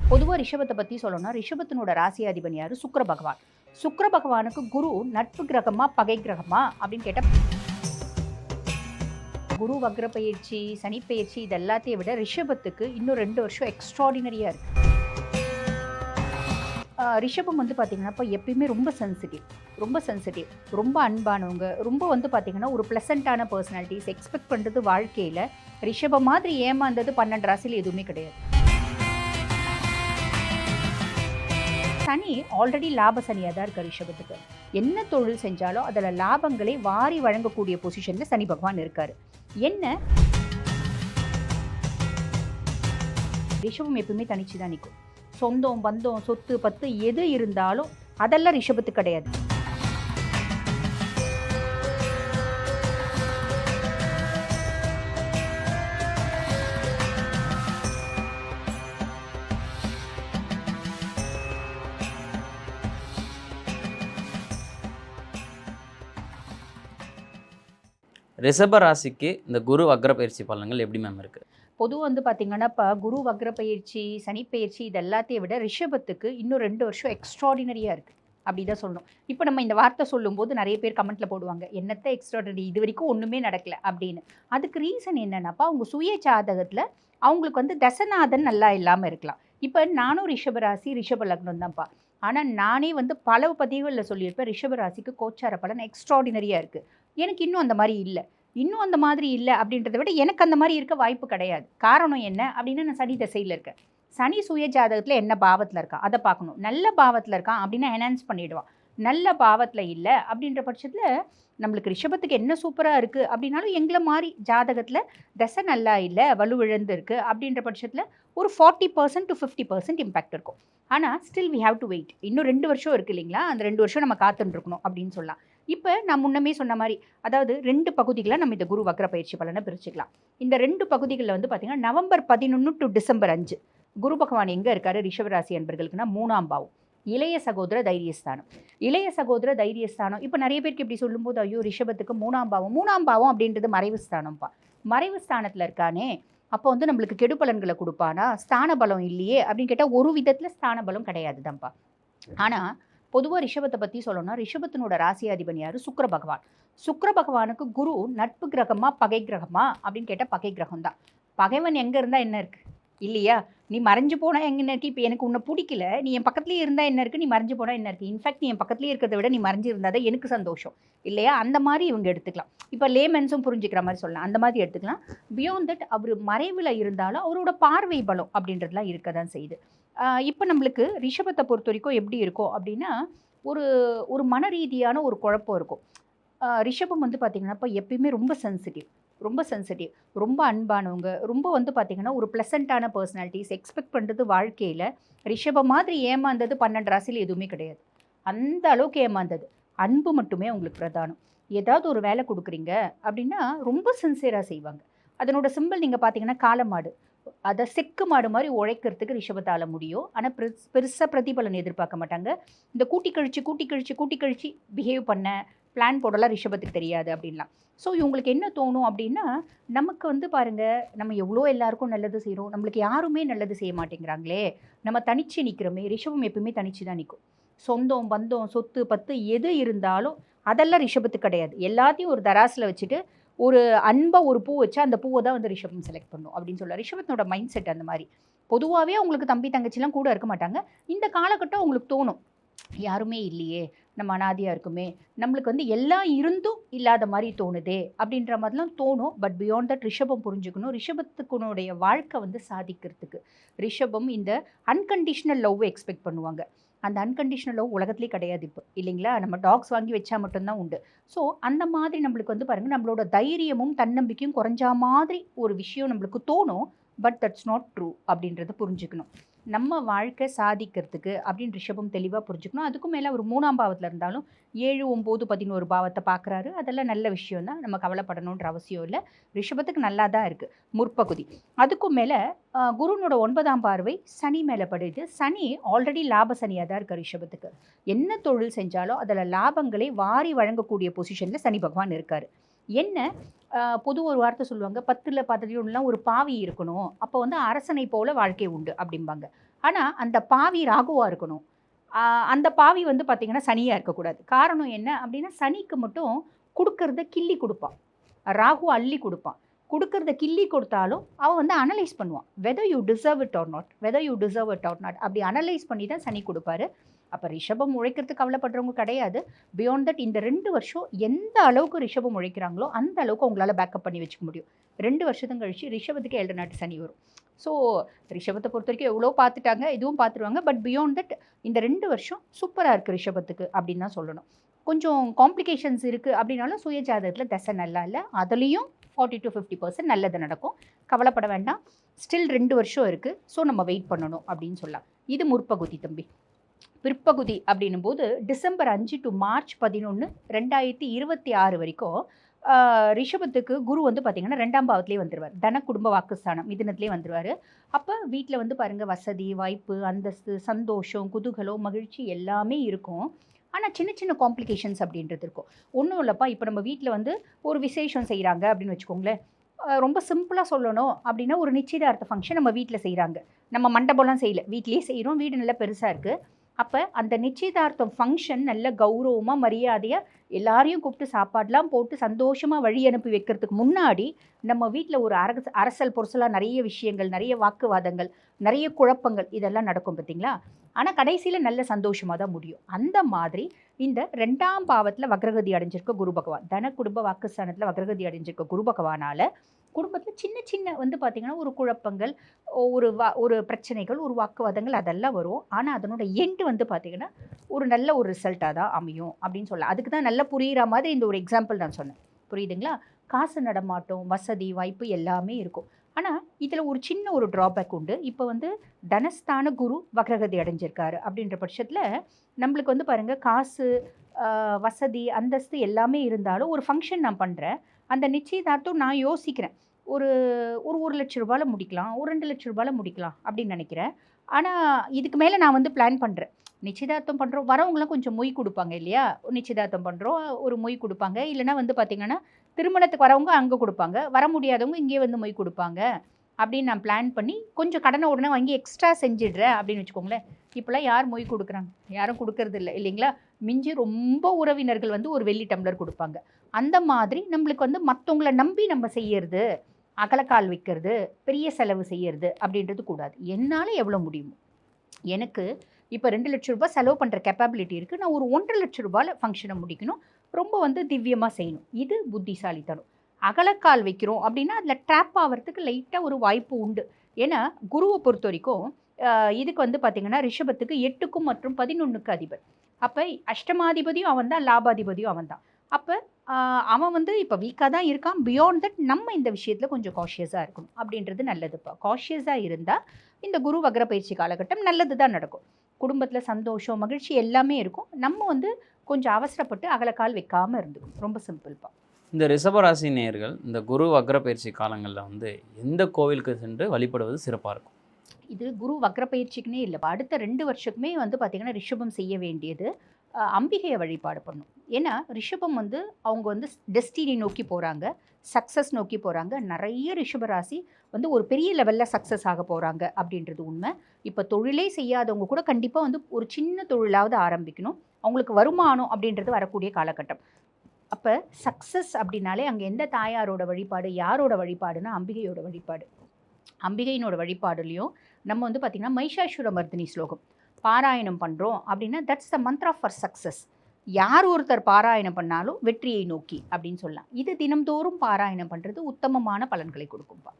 பொதுவாக ரிஷபத்தை பற்றி சொல்லணும்னா ரிஷபத்தினோட ராசியாதிபதி யார்? சுக்கிர பகவான். சுக்கிர பகவானுக்கு குரு நட்பு கிரகமா பகை கிரகமா அப்படின்னு கேட்டால் குரு வக்ர பயிற்சி, சனி பயிற்சி இது எல்லாத்தையும் விட ரிஷபத்துக்கு இன்னும் 2 வருஷம் எக்ஸ்ட்ராடினரியாக இருக்குது. ரிஷபம் வந்து பார்த்திங்கன்னா இப்போ எப்பயுமே ரொம்ப சென்சிட்டிவ், ரொம்ப அன்பானவங்க, ரொம்ப வந்து பார்த்திங்கன்னா ஒரு ப்ளசண்ட்டான பர்சனாலிட்டிஸ் எக்ஸ்பெக்ட் பண்ணுறது வாழ்க்கையில். ரிஷபம் மாதிரி ஏமாந்தது 12 ராசியில் எதுவுமே கிடையாது. சனி ஆல்ரெடி லாப சனியாக தான் இருக்குது ரிஷபத்துக்கு. என்ன தொழில் செஞ்சாலும் அதில் லாபங்களை வாரி வழங்கக்கூடிய பொசிஷனில் சனி பகவான் இருக்கார். என்ன ரிஷபம் எப்பவுமே தனிச்சு தான் நிற்கும். சொந்தம் பந்தம் சொத்து பத்து எது இருந்தாலும் அதெல்லாம் ரிஷபத்துக்கு கிடையாது. ரிஷப ராசிக்கு இந்த குரு வக்ர பயிற்சி பலன்கள் எப்படி மேம் இருக்குது? பொதுவாக வந்து பார்த்திங்கன்னா இப்போ குரு வக்ர பயிற்சி, சனி பயிற்சி இது எல்லாத்தையும் விட ரிஷபத்துக்கு இன்னும் 2 வருஷம் எக்ஸ்ட்ராடினரியாக இருக்குது அப்படி தான் சொல்லணும். இப்போ நம்ம இந்த வார்த்தை சொல்லும்போது நிறைய பேர் கமெண்ட்டில் போடுவாங்க, என்னத்தை எக்ஸ்ட்ராடினரி, இது வரைக்கும் ஒன்றுமே நடக்கலை அப்படின்னு. அதுக்கு ரீசன் என்னென்னாப்பா, அவங்க சுய ஜாதகத்தில் அவங்களுக்கு வந்து தசநாதன் நல்லா இல்லாமல் இருக்கலாம். இப்போ நானும் ரிஷபராசி ரிஷப லக்னம் தான்ப்பா. ஆனால் நானே வந்து பல பதிவுகளில் சொல்லியிருப்பேன், ரிஷபராசிக்கு கோச்சார பலன் எக்ஸ்ட்ராடினரியாக இருக்குது. எனக்கு இன்னும் அந்த மாதிரி இல்லை அப்படின்றத விட எனக்கு அந்த மாதிரி இருக்க வாய்ப்பு கிடையாது. காரணம் என்ன அப்படின்னா, நான் சனி திசையில் இருக்கேன். சனி சுய ஜாதகத்தில் என்ன பாவத்தில் இருக்கான் அதை பார்க்கணும். நல்ல பாவத்தில் இருக்கான் அப்படின்னா என்ஹான்ஸ் பண்ணிவிடுவான். நல்ல பாவத்தில் இல்லை அப்படின்ற பட்சத்தில் நம்மளுக்கு ரிஷபத்துக்கு என்ன சூப்பராக இருக்குது அப்படின்னாலும் எங்களை மாதிரி ஜாதகத்தில் தசை நல்லா இல்லை, வலுவிழந்து இருக்குது அப்படின்ற பட்சத்தில் ஒரு 40% to 50% இம்பேக்ட் இருக்கும். ஆனால் still we have to wait. இன்னும் 2 வருஷம் இருக்குது இல்லைங்களா, அந்த 2 வருஷம் நம்ம காத்துட்டுருக்கணும் அப்படின்னு சொல்லலாம். இப்போ நான் முன்னமே சொன்ன மாதிரி, அதாவது 2 பகுதிகளை நம்ம இந்த குரு வக்ர பயிற்சி பலனை பிரிச்சுக்கலாம். இந்த 2 பகுதிகளில் வந்து பார்த்திங்கன்னா நவம்பர் 11 to டிசம்பர் 5 குரு பகவான் எங்கே இருக்காரு ரிஷபராசி அன்பர்களுக்குன்னா 3ஆம் பாவம், இளைய சகோதர தைரியஸ்தானம். இப்போ நிறைய பேருக்கு இப்படி சொல்லும்போது, ஐயோ ரிஷபத்துக்கு 3ஆம் பாவம் அப்படின்றது மறைவு ஸ்தானம்ப்பா. மறைவு ஸ்தானத்தில் இருக்கானே, அப்போ வந்து நம்மளுக்கு கெடு பலன்களை கொடுப்பானா? ஸ்தான பலம் இல்லையே அப்படின்னு கேட்டால் ஒரு விதத்தில் ஸ்தான பலம் கிடையாது தான்ப்பா. ஆனால் பொதுவாக ரிஷபத்தை பற்றி சொல்லணும்னா ரிஷபத்தினோட ராசியாதிபதி யார்? சுக்கிர பகவான். சுக்கிர பகவானுக்கு குரு நட்பு கிரகமா பகை கிரகமா அப்படின்னு கேட்டால் பகை கிரகம் தான். பகைவன் எங்கே இருந்தால் என்ன இருக்குது இல்லையா? நீ மறைஞ்சு போனால் எங்கே இருக்குது? இப்போ எனக்கு உன்னை பிடிக்கல, நீ என் பக்கத்துலேயே இருந்தால் என்ன இருக்குது, நீ மறைஞ்சு போனால் என்ன இருக்குது? இன்ஃபேக்ட் நீ என் பக்கத்துலேயே இருக்கிறத விட நீ மறைஞ்சு இருந்தால் தான் எனக்கு சந்தோஷம் இல்லையா? அந்த மாதிரி இவங்க எடுத்துக்கலாம். இப்போ லேமென்ஸும் புரிஞ்சுக்கிற மாதிரி சொல்லலாம், அந்த மாதிரி எடுத்துக்கலாம். பியாண்ட் தட் அவர் மறைவில் இருந்தாலும் அவரோட பார்வை பலம் அப்படின்றதுலாம் இருக்க தான் செய்யுது. இப்போ நம்மளுக்கு ரிஷபத்தை பொறுத்த வரைக்கும் எப்படி இருக்கும் அப்படின்னா, ஒரு மன ரீதியான ஒரு குழப்பம் இருக்கும். ரிஷபம் வந்து பார்த்திங்கன்னா இப்போ எப்பயுமே ரொம்ப சென்சிட்டிவ், ரொம்ப அன்பானவங்க, ரொம்ப வந்து பார்த்திங்கன்னா ஒரு ப்ளசண்ட்டான பர்சனாலிட்டிஸ் எக்ஸ்பெக்ட் பண்ணுறது வாழ்க்கையில். ரிஷபம் மாதிரி ஏமாந்தது 12 ராசியில் எதுவுமே கிடையாது. அந்த அளவுக்கு ஏமாந்தது. அன்பு மட்டுமே அவங்களுக்கு பிரதானம். ஏதாவது ஒரு வேலை கொடுக்குறீங்க அப்படின்னா ரொம்ப சின்சியராக செய்வாங்க. அதனோட சிம்பிள் நீங்கள் பார்த்தீங்கன்னா காளமாடு, அதை செக்கு மாடு மாதிரி உழைக்கிறதுக்கு ரிஷபத்தால் முடியும். ஆனால் பெருசாக பிரதிபலன் எதிர்பார்க்க மாட்டாங்க. இந்த கூட்டி கழிச்சு பிஹேவ் பண்ண பிளான் போடலாம் ரிஷபத்துக்கு தெரியாது அப்படின்லாம். ஸோ இவங்களுக்கு என்ன தோணும் அப்படின்னா, நமக்கு வந்து பாருங்கள், நம்ம எவ்வளோ எல்லாருக்கும் நல்லது செய்கிறோம், நம்மளுக்கு யாருமே நல்லது செய்ய மாட்டேங்கிறாங்களே, நம்ம தனிச்சு நிற்கிறோமே. ரிஷபம் எப்பவுமே தனிச்சு தான் நிற்கும். சொந்தம் பந்தம் சொத்து பத்து எது இருந்தாலும் அதெல்லாம் ரிஷபத்துக்கு கிடையாது. எல்லாத்தையும் ஒரு தராசில் வச்சுட்டு ஒரு அன்பாக ஒரு பூ வச்சா அந்த பூவை தான் வந்து ரிஷபம் செலக்ட் பண்ணும் அப்படின்னு சொல்ல. ரிஷபத்தினோட மைண்ட் செட் அந்த மாதிரி. பொதுவாகவே அவங்களுக்கு தம்பி தங்கச்சிலாம் கூட இருக்க மாட்டாங்க. இந்த காலகட்டம் அவங்களுக்கு தோணும், யாருமே இல்லையே, நம்ம அனாதியாக இருக்குமே, நம்மளுக்கு வந்து எல்லாம் இருந்தும் இல்லாத மாதிரி தோணுதே அப்படின்ற மாதிரிலாம் தோணும். பட் பியாண்ட் தட் ரிஷபம் புரிஞ்சுக்கணும், ரிஷபத்துக்குனுடைய வாழ்க்கை வந்து சாதிக்கிறதுக்கு ரிஷபம் இந்த அன்கண்டிஷனல் லவ்வை எக்ஸ்பெக்ட் பண்ணுவாங்க. அந்த அன்கண்டிஷனல் லவ் உலகத்துலேயே கிடையாது இப்போ இல்லைங்களா? நம்ம டாக்ஸ் வாங்கி வச்சா மட்டும்தான் உண்டு. ஸோ அந்த மாதிரி நம்மளுக்கு வந்து பாருங்கள், நம்மளோட தைரியமும் தன்னம்பிக்கையும் குறைஞ்சா மாதிரி ஒரு விஷயம் நம்மளுக்கு தோணும். பட் தட்ஸ் நாட் ட்ரூ அப்படின்றத புரிஞ்சுக்கணும். நம்ம வாழ்க்கை சாதிக்கிறதுக்கு அப்படின்னு ரிஷபம் தெளிவாக புரிஞ்சுக்கணும். அதுக்கும் மேலே ஒரு 3ஆம் பாவத்தில் இருந்தாலும் 7, 9, 11 பாவத்தை பார்க்குறாரு. அதெல்லாம் நல்ல விஷயம் தான், நம்ம கவலைப்படணுன்ற அவசியம் இல்லை. ரிஷபத்துக்கு நல்லா தான் இருக்குது முற்பகுதி. அதுக்கும் மேலே குருனோட 9ஆம் பார்வை சனி மேலே படுது. சனி ஆல்ரெடி லாப சனியாக தான் இருக்குது ரிஷபத்துக்கு. என்ன தொழில் செஞ்சாலும் அதில் லாபங்களை வாரி வழங்கக்கூடிய பொசிஷனில் சனி பகவான் இருக்கார். என்ன பொது ஒரு வார்த்தை சொல்லுவாங்க, 10ல் 11லாம் ஒரு பாவி இருக்கணும், அப்போ வந்து அரசனை போல வாழ்க்கை உண்டு அப்படிம்பாங்க. ஆனால் அந்த பாவி ராகுவாக இருக்கணும். அந்த பாவி வந்து பார்த்திங்கன்னா சனியாக இருக்கக்கூடாது. காரணம் என்ன அப்படின்னா, சனிக்கு மட்டும் கொடுக்கறத கிள்ளி கொடுப்பான், ராகு அள்ளி கொடுப்பான். கொடுக்கறத கிள்ளி கொடுத்தாலும் அவன் வந்து அனலைஸ் பண்ணுவான், whether you deserve it or not, அப்படி அனலைஸ் பண்ணி தான் சனி கொடுப்பாரு. அப்போ ரிஷபம் உழைக்கிறதுக்கு கவலைப்படுறவங்க கிடையாது. பியாண்ட் தட் இந்த 2 வருஷம் எந்த அளவுக்கு ரிஷபம் உழைக்கிறாங்களோ அந்த அளவுக்கு அவங்களால பேக்கப் பண்ணி வச்சுக்க முடியும். 2 வருஷத்தும் கழிச்சு ரிஷபத்துக்கு 7 நாட்டு சனி வரும். ஸோ ரிஷபத்தை பொறுத்த வரைக்கும் எவ்வளோ பார்த்துட்டாங்க, இதுவும் பார்த்துருவாங்க. பட் பியாண்ட் தட் இந்த 2 வருஷம் சூப்பராக இருக்குது ரிஷபத்துக்கு அப்படின்னு தான் சொல்லணும். கொஞ்சம் காம்ப்ளிகேஷன்ஸ் இருக்குது அப்படின்னாலும் சுய ஜாதகத்தில் தசை நல்லா இல்லை, அதுலேயும் 40 to 50% நல்லது நடக்கும். கவலைப்பட வேண்டாம். ஸ்டில் 2 வருஷம் இருக்குது. ஸோ நம்ம வெயிட் பண்ணணும் அப்படின்னு சொல்லலாம். இது முற்பகுதி தம்பி. பிற்பகுதி அப்படின்னும் போது டிசம்பர் 5 to மார்ச் 11, 2026 வரைக்கும் ரிஷபத்துக்கு குரு வந்து பார்த்திங்கன்னா 2ஆம் பாவத்திலே வந்துடுவார். தன குடும்ப வாக்குஸ்தானம் மிதுனத்திலே வந்துடுவார். அப்போ வீட்டில் வந்து பாருங்கள் வசதி வாய்ப்பு அந்தஸ்து சந்தோஷம் குதூகலம் மகிழ்ச்சி எல்லாமே இருக்கும். ஆனால் சின்ன சின்ன காம்ப்ளிகேஷன்ஸ் அப்படின்றது இருக்கும். ஒன்றும் இல்லைப்பா, இப்போ நம்ம வீட்டில் வந்து ஒரு விசேஷம் செய்கிறாங்க அப்படின்னு வச்சுக்கோங்களேன். ரொம்ப சிம்பிளாக சொல்லணும் அப்படின்னா, ஒரு நிச்சயதார்த்த ஃபங்க்ஷன் நம்ம வீட்டில் செய்கிறாங்க. நம்ம மண்டபம்லாம் செய்யலை, வீட்லேயே செய்கிறோம். வீடு நல்லா பெருசாக இருக்குது. அப்போ அந்த நிச்சயதார்த்தம் ஃபங்க்ஷன் நல்ல கௌரவமாக மரியாதையாக எல்லாரையும் கூப்பிட்டு சாப்பாடெலாம் போட்டு சந்தோஷமாக வழி அனுப்பி வைக்கிறதுக்கு முன்னாடி நம்ம வீட்டில் ஒரு அரசல் பொருசலாக நிறைய விஷயங்கள், நிறைய வாக்குவாதங்கள், நிறைய குழப்பங்கள் இதெல்லாம் நடக்கும் பார்த்தீங்களா. ஆனால் கடைசியில் நல்ல சந்தோஷமாக தான் முடியும். அந்த மாதிரி இந்த 2ஆம் பாவத்தில் வக்ரகதி அடைஞ்சிருக்க குரு பகவான், தன குடும்ப வாக்குஸ்தானத்தில் வக்ரகதி அடைஞ்சிருக்க குரு பகவானால் குடும்பத்தில் சின்ன சின்ன வந்து பார்த்திங்கன்னா ஒரு குழப்பங்கள், ஒரு பிரச்சனைகள், ஒரு வாக்குவாதங்கள் அதெல்லாம் வரும். ஆனால் அதனோட எண்டு வந்து பார்த்திங்கன்னா ஒரு நல்ல ஒரு ரிசல்ட்டாக தான் அமையும் அப்படின்னு சொல்லலாம். அதுக்கு தான் நல்லா புரிகிற மாதிரி இந்த ஒரு எக்ஸாம்பிள் நான் சொன்னேன். புரியுதுங்களா? காசு நடமாட்டம் வசதி வாய்ப்பு எல்லாமே இருக்கும். ஆனால் இதில் ஒரு சின்ன ஒரு ட்ராபேக் உண்டு. இப்போ வந்து தனஸ்தான குரு வக்ரகதி அடைஞ்சிருக்காரு அப்படின்ற பட்சத்தில் நம்மளுக்கு வந்து பாருங்கள் காசு வசதி அந்தஸ்து எல்லாமே இருந்தாலும் ஒரு ஃபங்க்ஷன் நான் பண்ணுறேன், அந்த நிச்சயதார்த்தம் நான் யோசிக்கிறேன் ஒரு 1 லட்ச ரூபாயில் முடிக்கலாம், ஒரு 2 லட்ச ரூபாயில் முடிக்கலாம் அப்படின்னு நினைக்கிறேன். ஆனால் இதுக்கு மேலே நான் வந்து பிளான் பண்ணுறேன். நிச்சயதார்த்தம் பண்ணுறோம், வரவங்களாம் கொஞ்சம் மொய் கொடுப்பாங்க இல்லையா. நிச்சயதார்த்தம் பண்ணுறோம் ஒரு மொய் கொடுப்பாங்க, இல்லைனா வந்து பார்த்திங்கன்னா திருமணத்துக்கு வரவங்க அங்கே கொடுப்பாங்க, வர முடியாதவங்க இங்கே வந்து மொய் கொடுப்பாங்க அப்படின்னு நான் பிளான் பண்ணி கொஞ்சம் கடனை உடனே வாங்கி எக்ஸ்ட்ரா செஞ்சிடுறேன் அப்படின்னு வச்சுக்கோங்களேன். இப்போலாம் யார் மொய் கொடுக்குறாங்க? யாரும் கொடுக்கறது இல்லை இல்லைங்களா. மிஞ்சி ரொம்ப உறவினர்கள் வந்து ஒரு வெள்ளி டம்ளர் கொடுப்பாங்க. அந்த மாதிரி நம்மளுக்கு வந்து மற்றவங்கள நம்பி நம்ம செய்யறது, அகலக்கால் வைக்கிறது, பெரிய செலவு செய்யறது அப்படின்றது கூடாது. என்னால் எவ்வளோ முடியுமோ, எனக்கு இப்போ 2 லட்ச ரூபாய் செலவு பண்ணுற கேப்பபிலிட்டி இருக்குது, நான் ஒரு 1.5 லட்ச ரூபாயில் ஃபங்க்ஷனை முடிக்கணும், ரொம்ப வந்து திவ்யமாக செய்யணும். இது புத்திசாலித்தனம். அகலக்கால் வைக்கிறோம் அப்படின்னா அதில் ட்ராப் ஆகிறதுக்கு லைட்டாக ஒரு வாய்ப்பு உண்டு. ஏன்னா குருவை பொறுத்த வரைக்கும் இதுக்கு வந்து பார்த்திங்கன்னா ரிஷபத்துக்கு 8க்கும் மற்றும் 11க்கு அதிபர். அப்போ அஷ்டமாதிபதியும் அவன் தான், லாபாதிபதியும் அவன் தான். அப்போ அவன் வந்து இப்போ வீக்காக தான் இருக்கான். பியாண்ட் தட் நம்ம இந்த விஷயத்தில் கொஞ்சம் காஷியஸாக இருக்கணும் அப்படின்றது நல்லதுப்பா. காஷியஸாக இருந்தால் இந்த குரு வக்ர பயிற்சி காலகட்டம் நல்லது தான் நடக்கும். குடும்பத்தில் சந்தோஷம் மகிழ்ச்சி எல்லாமே இருக்கும். நம்ம வந்து கொஞ்சம் அவசரப்பட்டு அகலக்கால் வைக்காமல் இருந்துக்கும். ரொம்ப சிம்பிள்ப்பா. இந்த ரிஷபராசி நேயர்கள் இந்த குரு வக்ர பயிற்சி காலங்களில் வந்து எந்த கோவிலுக்கு சென்று வழிபடுவது சிறப்பாக இருக்கும்? இது குரு வக்ர பயிற்சிக்குன்னே இல்லை, அடுத்த 2 வருஷத்துக்குமே வந்து பார்த்திங்கன்னா ரிஷபம் செய்ய வேண்டியது அம்பிகையை வழிபாடு பண்ணும். ஏன்னா ரிஷபம் வந்து அவங்க வந்து டெஸ்டினி நோக்கி போகிறாங்க, சக்ஸஸ் நோக்கி போகிறாங்க. நிறைய ரிஷபராசி வந்து ஒரு பெரிய லெவலில் சக்ஸஸ் ஆக போகிறாங்க அப்படின்றது உண்மை. இப்போ தொழிலே செய்யாதவங்க கூட கண்டிப்பாக வந்து ஒரு சின்ன தொழிலாவது ஆரம்பிக்கணும். அவங்களுக்கு வருமானம் அப்படின்றது வரக்கூடிய காலகட்டம். அப்போ சக்ஸஸ் அப்படின்னாலே அங்கே எந்த தாயாரோட வழிபாடு, யாரோட வழிபாடுனா அம்பிகையோட வழிபாடு. அம்பிகையினோட வழிபாடுலையும் நம்ம வந்து பார்த்திங்கன்னா மைஷாசுர மர்தினி ஸ்லோகம் பாராயணம் பண்ணுறோம் அப்படின்னா that's the Mantra for success. யார் ஒருத்தர் பாராயணம் பண்ணாலும் வெற்றியை நோக்கி அப்படின்னு சொல்லலாம். இது தினம்தோறும் பாராயணம் பண்ணுறது உத்தமமான பலன்களை கொடுக்கும்பா.